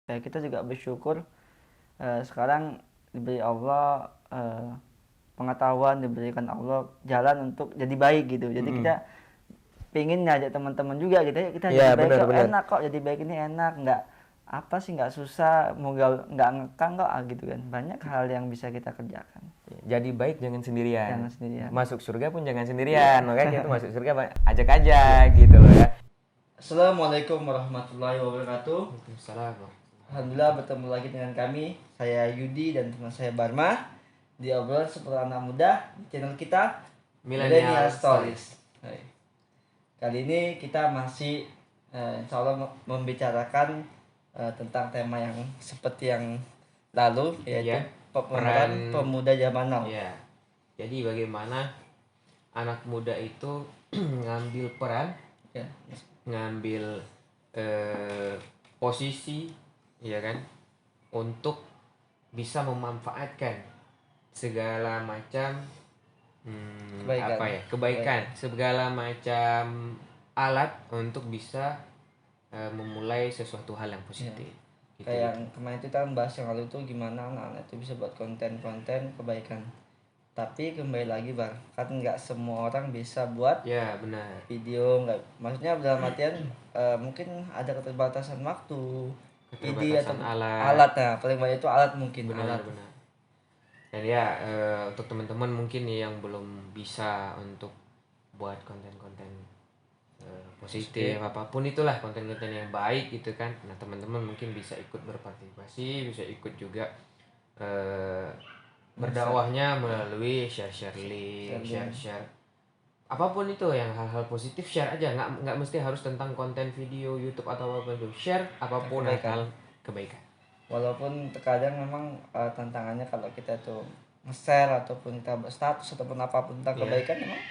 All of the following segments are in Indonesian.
Ya, kita juga bersyukur sekarang diberi Allah pengetahuan, diberikan Allah jalan untuk jadi baik gitu. Jadi kita pingin ngajak teman-teman juga gitu ya, kita jadi Ya, baik kok, benar-benar. enak kok, jadi baik ini enak, nggak apa sih, nggak susah, mau nggak ngekang kok gitu kan, banyak hal yang bisa kita kerjakan, Jadi baik jangan sendirian. jangan sendirian. Masuk surga pun jangan sendirian. Makanya kita masuk surga ajak aja gitu loh ya. Assalamualaikum warahmatullahi wabarakatuh. Waalaikumsalam. Alhamdulillah bertemu lagi dengan kami, saya Yudi dan teman saya Barma di obrolan seputar anak muda di channel kita Millennial Stories. Hai. Kali ini kita masih insya Allah membicarakan tentang tema yang seperti yang lalu, yaitu Iya, pemeran pemuda zaman now. Ya. Jadi bagaimana anak muda itu ngambil peran, Ya. ngambil posisi, ya kan, untuk bisa memanfaatkan segala macam kebaikan, segala macam alat untuk bisa memulai sesuatu hal yang positif. Gitu. Kayak yang kemarin itu kan bahas yang lalu itu gimana anak-anak itu bisa buat konten-konten kebaikan. Tapi kembali lagi Bang, kan nggak semua orang bisa buat benar. video, nggak, maksudnya dalam artian mungkin ada keterbatasan waktu, ide atau alat. Nah paling banyak itu alat mungkin. Benar. Dan ya untuk teman-teman mungkin yang belum bisa untuk buat konten-konten positif, apapun itulah konten-konten yang baik gitu kan. Nah teman-teman mungkin bisa ikut berpartisipasi, bisa ikut juga berdakwahnya melalui share link, share apapun itu yang hal-hal positif, share aja, nggak mesti harus tentang konten video YouTube atau apa itu, share apapun hal kebaikan. Walaupun terkadang memang tantangannya kalau kita tuh nge-share ataupun kita status ataupun apapun tentang kebaikan, memang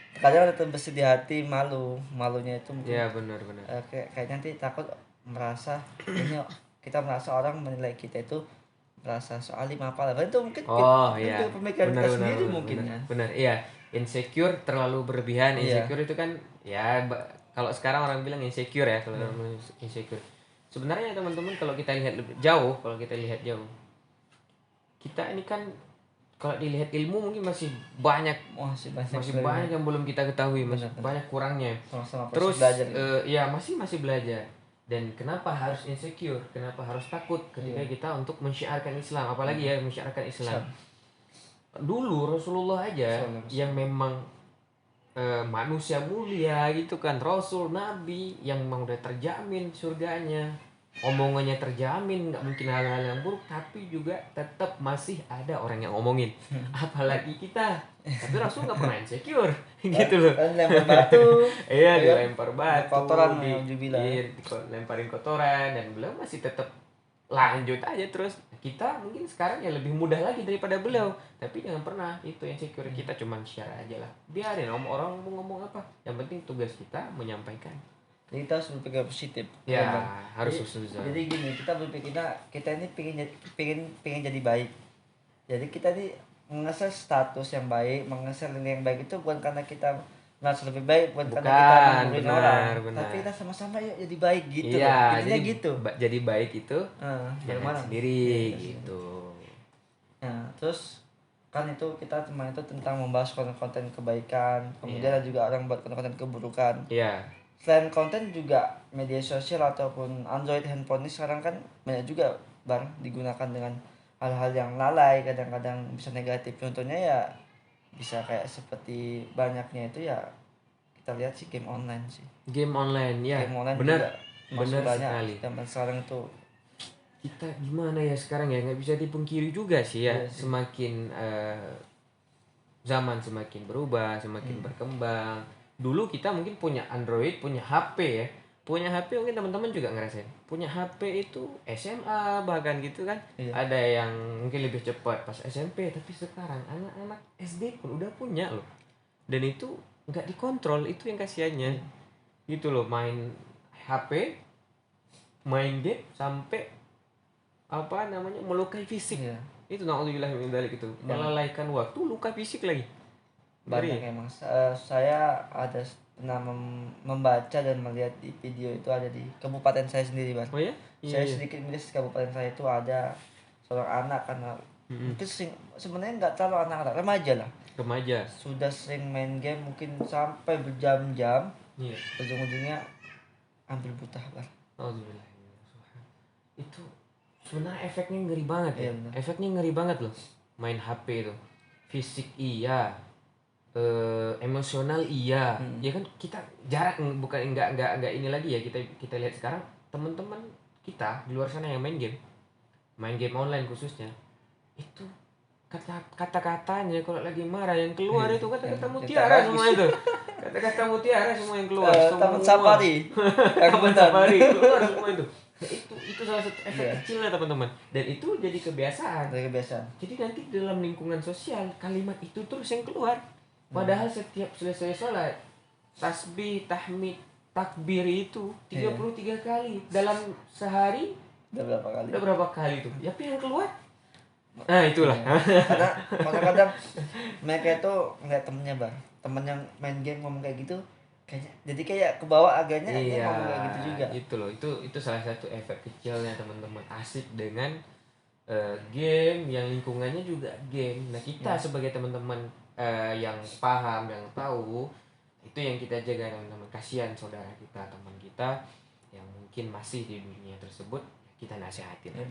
terkadang ada terbesit di hati, malunya itu mungkin benar kayak nanti takut merasa ini kita merasa orang menilai kita itu merasa soal lima apa lah itu mungkin pemikiran kita sendiri mungkin kan. Benar, iya, insecure terlalu berlebihan. Insecure itu kan ya kalau sekarang orang bilang insecure ya, kalau insecure. Sebenarnya teman-teman kalau kita lihat jauh, kita ini kan kalau dilihat ilmu mungkin masih banyak yang belum kita ketahui, masih banyak kurangnya. Terus masih belajar. Dan kenapa harus insecure? Kenapa harus takut ketika kita untuk mensyiarkan Islam, apalagi ya mensyiarkan Islam. Dulu Rasulullah aja yang memang manusia mulia gitu kan, Rasul, Nabi yang memang udah terjamin surganya, omongannya terjamin, nggak mungkin hal-hal yang buruk, tapi juga tetap masih ada orang yang ngomongin. Apalagi kita. Tapi Rasul nggak pernah insecure gitu loh. Lempar batu. Iya, dilempar batu, kotoran, lemparin kotoran, dan beliau masih tetap lanjut aja terus. Kita mungkin sekarang ya lebih mudah lagi daripada beliau, tapi jangan pernah itu insecure. Kita cuman share aja lah, biarin orang mau ngomong apa, yang penting tugas kita menyampaikan. Jadi kita harus berpikir positif. Harus suzon. Jadi gini, kita berpikir kita ini pengen jadi baik. Jadi kita ini mengeser status yang baik, mengeser link yang baik itu bukan karena kita merasa lebih baik, bukan karena kita mengurin orang, tapi kita sama-sama yuk jadi baik gitu. Intinya gitu. Jadi baik itu jangan sendiri gitu. Nah, terus kan itu kita cuma itu tentang membahas konten-konten kebaikan, kemudian ada juga orang buat konten-konten keburukan. Selain konten juga media sosial ataupun Android handphone ini sekarang kan banyak juga Bang digunakan dengan hal-hal yang lalai, kadang-kadang bisa negatif. Contohnya ya bisa kayak seperti banyaknya itu ya kita lihat sih game online sih. Game online benar sekali. Zaman sekarang tuh kita gimana ya sekarang ya, nggak bisa dipungkiri juga sih ya. Semakin zaman semakin berubah, semakin berkembang. Dulu kita mungkin punya Android, punya HP ya. Punya HP mungkin teman-teman juga ngerasain. Punya HP itu SMA bahkan gitu kan. Ada yang mungkin lebih cepat pas SMP, tapi sekarang anak-anak SD pun udah punya loh. Dan itu nggak dikontrol, itu yang kasihannya. Gitu loh, main HP, main game sampai melukai fisik. Itu naudzubillah min dzalik, itu melalaikan waktu, luka fisik lagi. Banyak emang. Saya ada pernah membaca dan melihat di video itu ada di kabupaten saya sendiri, Bang. Oh ya? Saya sedikit miris kabupaten saya itu ada seorang anak karena mungkin sebenarnya nggak terlalu anak-anak, remaja lah. Remaja. Sudah sering main game mungkin sampai berjam-jam. Ujung-ujungnya ambil buta, Bang. Alhamdulillah. Itu sebenarnya efeknya ngeri banget ya. Efeknya ngeri banget loh. Main HP itu. Fisik iya. Emosional iya. Ya kan kita jarak bukan enggak ini lagi ya. Kita lihat sekarang teman-teman kita di luar sana yang main game online khususnya, itu kata-katanya kalau lagi marah yang keluar itu kata-kata mutiara semua itu. Kata-kata mutiara semua yang keluar. Taman safari. Taman safari keluar semua itu. Nah, itu salah satu efek kecilnya teman-teman. Dan itu jadi kebiasaan. Jadi nanti dalam lingkungan sosial kalimat itu terus yang keluar. Padahal setiap selesai sholat tasbih, tahmid, takbir itu 33 kali dalam sehari. Udah berapa kali tuh? Tapi yang keluar nah itulah. Karena kadang-kadang mereka itu ngeliat temennya, Bang, temen yang main game ngomong kayak gitu, kayaknya jadi kayak kebawa agaknya dia ngomong kayak gitu juga. Gitu loh. Itu salah satu efek kecilnya teman-teman, asik dengan game yang lingkungannya juga game. Nah kita sebagai teman-teman yang paham, yang tahu, itu yang kita jaga teman-teman. Kasihan saudara kita, teman kita yang mungkin masih di dunia tersebut, kita nasihatin.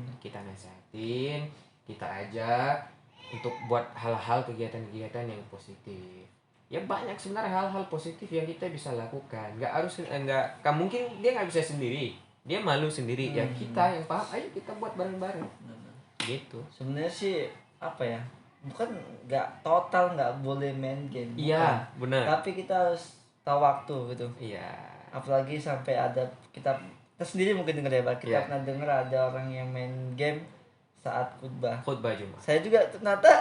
Kita ajak untuk buat hal-hal kegiatan-kegiatan yang positif. Ya banyak sebenarnya hal-hal positif yang kita bisa lakukan. Mungkin dia nggak bisa sendiri, dia malu sendiri. Ya kita yang paham, ayo kita buat bareng-bareng. Gitu. Sebenarnya sih apa ya? Bukan nggak total nggak boleh main game. Iya, benar. Tapi kita harus tahu waktu gitu. Iya. Apalagi sampai ada kita sendiri mungkin dengar ya, Pak. Kita pernah dengar ada orang yang main game saat khutbah Jumat. Saya juga ternyata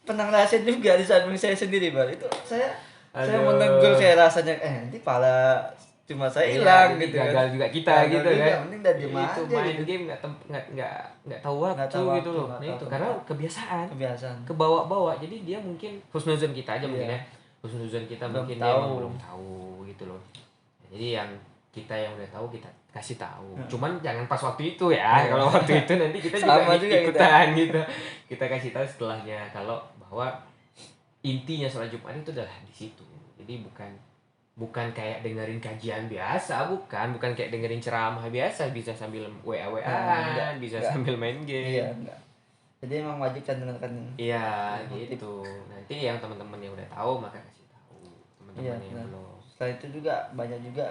pernah ngerasain juga di samping saya sendiri, Bang. Itu saya menegur kayak rasanya nanti pala cuma saya hilang gitu gagal kan. Juga kita gitu kan. Mending dari itu main gitu. Game nggak tahu waktu gitu loh. Nah itu karena kebiasaan. Kebawa-bawa. Jadi dia mungkin husnuzon kita aja mungkin ya. Husnuzon kita mungkin dia belum tahu gitu loh. Jadi yang kita yang udah tahu kita kasih tahu. Cuman jangan pas waktu itu ya. Kalau waktu itu nanti kita juga ikutan gitu. Kita kasih tahu setelahnya kalau bahwa intinya sholat Jumat itu adalah di situ. Jadi bukan kayak dengerin kajian biasa, bukan kayak dengerin ceramah biasa, bisa sambil WA-WA, bisa sambil main game. Iya, enggak. Jadi emang wajib kan dengarkan. Iya, gitu. Nanti yang teman-teman yang udah tahu maka kasih tahu. Teman-teman yang belum. Setelah itu juga banyak juga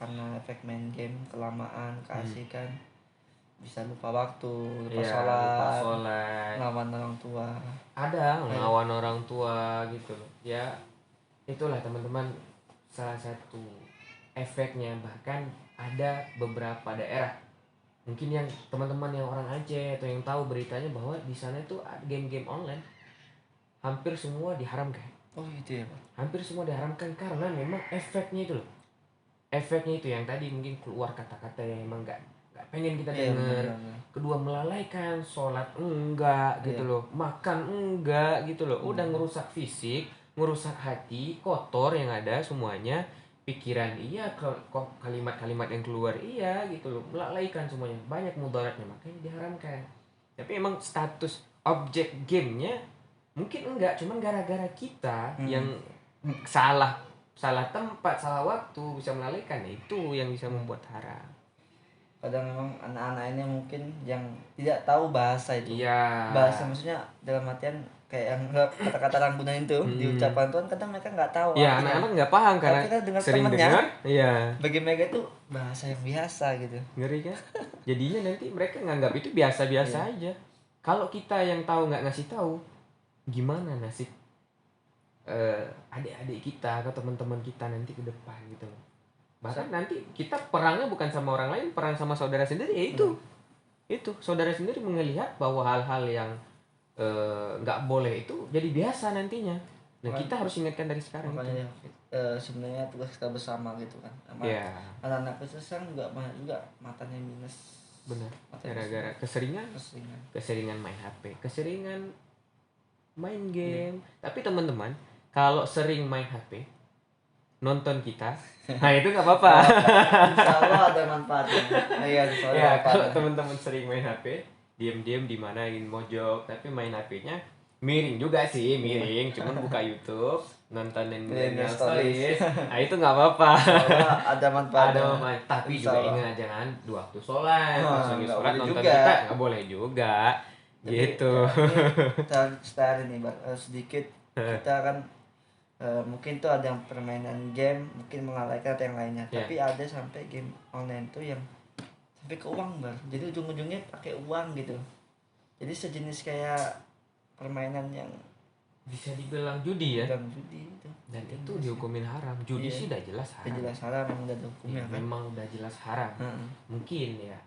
karena efek main game kelamaan keasikan bisa lupa waktu, lupa sholat, ngelawan orang tua. Ada ngelawan orang tua gitu loh. Ya itulah teman-teman salah satu efeknya. Bahkan ada beberapa daerah mungkin yang teman-teman yang orang Aceh atau yang tahu beritanya bahwa di sana itu game-game online hampir semua diharamkan. Oh gitu ya, Pak. Hampir semua diharamkan karena memang efeknya itu loh. Efeknya itu yang tadi mungkin keluar kata-kata yang emang nggak pengen kita dengar. Kedua melalaikan, sholat enggak gitu loh, makan enggak gitu loh. Udah ngerusak fisik, ngerusak hati, kotor yang ada semuanya. Pikiran iya, kalimat-kalimat yang keluar iya gitu loh, melalaikan semuanya. Banyak mudaratnya, makanya diharamkan. Tapi emang status objek gamenya mungkin enggak, cuman gara-gara kita yang salah tempat, salah waktu bisa melalaikan, itu yang bisa membuat haram. Kadang memang anak-anak ini mungkin yang tidak tahu bahasa itu. Iya. Bahasa maksudnya dalam artian kayak yang kata-kata rambunan itu diucapkan Tuhan, kadang mereka nggak tahu. Iya, anak-anak nggak paham karena sering dengar. Iya. Bagi mereka itu bahasa yang biasa gitu. Ngeri kan? Jadinya nanti mereka nganggap itu biasa-biasa aja. Kalau kita yang tahu nggak ngasih tahu, gimana nasib adik-adik kita atau teman-teman kita nanti ke depan gitu loh. Bahkan nanti kita perangnya bukan sama orang lain, perang sama saudara sendiri. Ya itu saudara sendiri melihat bahwa hal-hal yang nggak boleh itu jadi biasa nantinya. Nah kita harus ingatkan dari sekarang. Makanya sebenarnya tugas kita bersama gitu kan. Anak-anak kesesang juga banyak juga matanya minus. Benar. Gara-gara keseringan main HP, keseringan main game. Tapi teman-teman, kalau sering main HP, nonton kita, nah itu nggak apa-apa. Insya Allah ada manfaatnya. Iya, ya, kalau teman-teman sering main HP, diam-diam di mana ingin mojok, tapi main HP-nya miring juga sih, miring, cuman buka YouTube, nontonin Millennial Stories. Nah, itu nggak apa-apa. Ada manfaatnya. Tapi juga ingat jangan di waktu sholat, pas lagi sholat nonton juga. Kita nggak boleh juga. Jadi, gitu. Ya, kita ini sedikit kita kan mungkin tuh ada yang permainan game mungkin mengalahkan atau yang lainnya, tapi ada sampai game online tuh yang sampai ke uang jadi ujung-ujungnya pakai uang gitu, jadi sejenis kayak permainan yang bisa dibilang judi ya, judi itu. Dan itu dihukumin haram. Judi sih udah jelas haram. Udah jelas haram, memang udah hukumnya kan. Memang udah jelas haram. Mungkin ya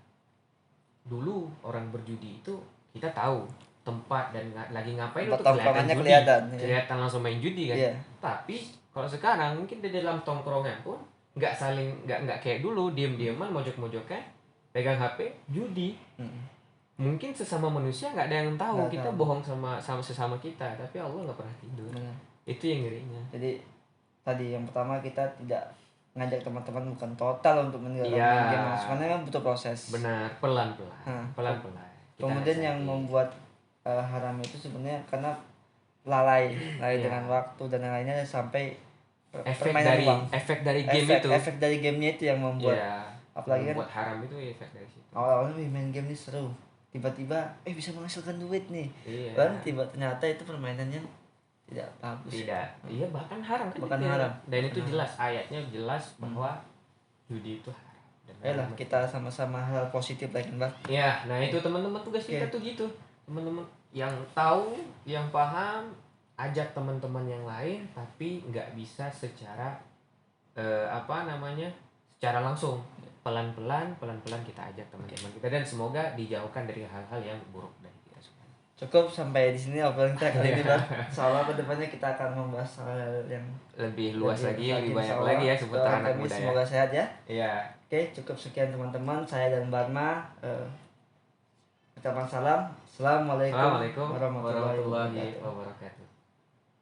dulu orang berjudi itu kita tahu tempat dan lagi ngapain itu kelihatan langsung main judi kan. Tapi kalau sekarang mungkin di dalam tongkrongan pun nggak kayak dulu diam-diaman mojok-mojoknya pegang HP judi. Mungkin sesama manusia nggak ada yang tahu kita bohong sama sesama kita, tapi Allah nggak pernah tidur. Itu yang ngerinya. Jadi tadi yang pertama kita tidak ngajak teman-teman bukan total untuk meninggalkan game, karena memang butuh proses. Benar, pelan-pelan. Kemudian yang membuat haram itu sebenarnya karena lalai dengan waktu dan lainnya sampai efek dari game itu. Efek dari gamenya itu yang membuat apalagi membuat haram itu efek dari situ. Awal-awalnya main game ini seru, tiba-tiba bisa menghasilkan duit nih. Dan ternyata itu permainannya tidak bagus. Iya bahkan haram kan. Bahkan haram. Dan itu jelas ayatnya jelas bahwa judi itu haram. Ayolah kita sama-sama hal positif lagi, Mbak. Iya, nah itu teman-teman tugas kita tuh gitu. Teman-teman yang tahu, yang paham, ajak teman-teman yang lain, tapi nggak bisa secara secara langsung. Pelan-pelan kita ajak teman-teman kita, dan semoga dijauhkan dari hal-hal yang buruk dari kita semua. Cukup sampai di sini obrolan kita kali ini, Bang. Soalnya kedepannya kita akan membahas hal yang lebih luas lebih banyak lagi ya seputar anak muda. Semoga sehat ya. Iya. Oke, cukup sekian teman-teman. Saya dan Barma ucapan salam. Assalamualaikum warahmatullahi wabarakatuh.